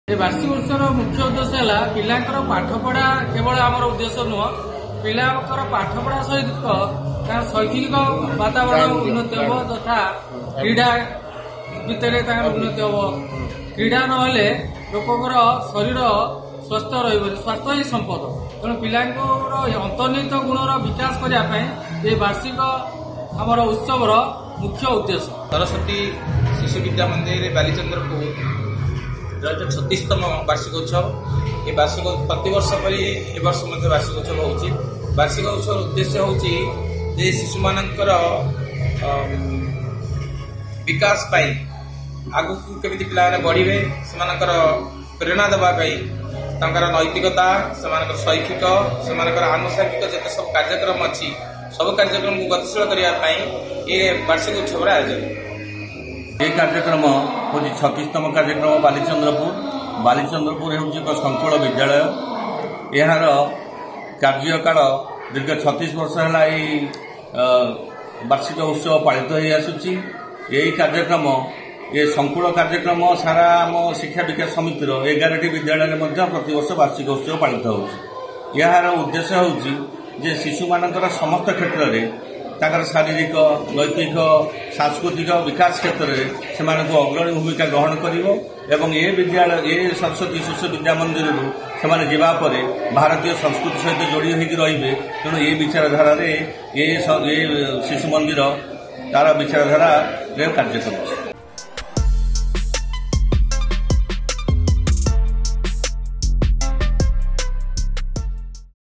वार्षिक उत्सव मुख्य उद्देश्य है पिलांकर पाठपढ़ा केवल आम उद्देश्य नुह पिलांकर पाठपढ़ा सहित शैक्षणिक वातावरण उन्नति हम तथा क्रीड़ा भितर उन्नति हम क्रीड़ा नहले लोकर शरीर स्वस्थ स्वास्थ्य ही संपद तेणु पिलांकर अंतर्निहित गुणर विकास करने वार्षिक आमर उत्सव मुख्य उद्देश्य। सरस्वती शिशु विद्या मंदिर बालीचंद्रपुर 36तम वार्षिक उत्सव ये वार्षिक प्रतिवर्ष पर वर्ष वार्षिक उत्सव होची। वार्षिक उत्सव उद्देश्य होची जे शिशु मानकर विकास पाई आगु केमिति पिला बढ़िबे सेमानकर प्रेरणा देबा पाई तांकर नैतिकता सेमानकर शैक्षिक सेमानकर आनुषंगिक जते सब कार्यक्रम अछि सब कार्यक्रम को गतिशील करिया पाई ये वार्षिक उत्सव आयोजन। ये कार्यक्रम हूँ 36तम कार्यक्रम बालीचंद्रपुर हूँ एक संकुल विद्यालय यार कार्यकाल दीर्घ 36 वर्ष है वार्षिक उत्सव पालित हो आसुची। यही कार्यक्रम ये संकुल कार्यक्रम सारा आम शिक्षा विकास समितिर 11टी विद्यालय प्रतिवर्ष वार्षिक उत्सव पालित हो। यार उद्देश्य हूँ जे शिशु मानकर समस्त क्षेत्र में ताकर शारीरिक नैतिक सांस्कृतिक विकास क्षेत्र में से अग्रणी भूमिका ग्रहण कर ये विद्यालय ये सरस्वती शिशु विद्या मंदिर से जीवा पर भारतीय संस्कृति सहित जोड़ी होकर रे तेणु ये विचारधारा ये शिशु मंदिर तार विचारधारा कार्य कर।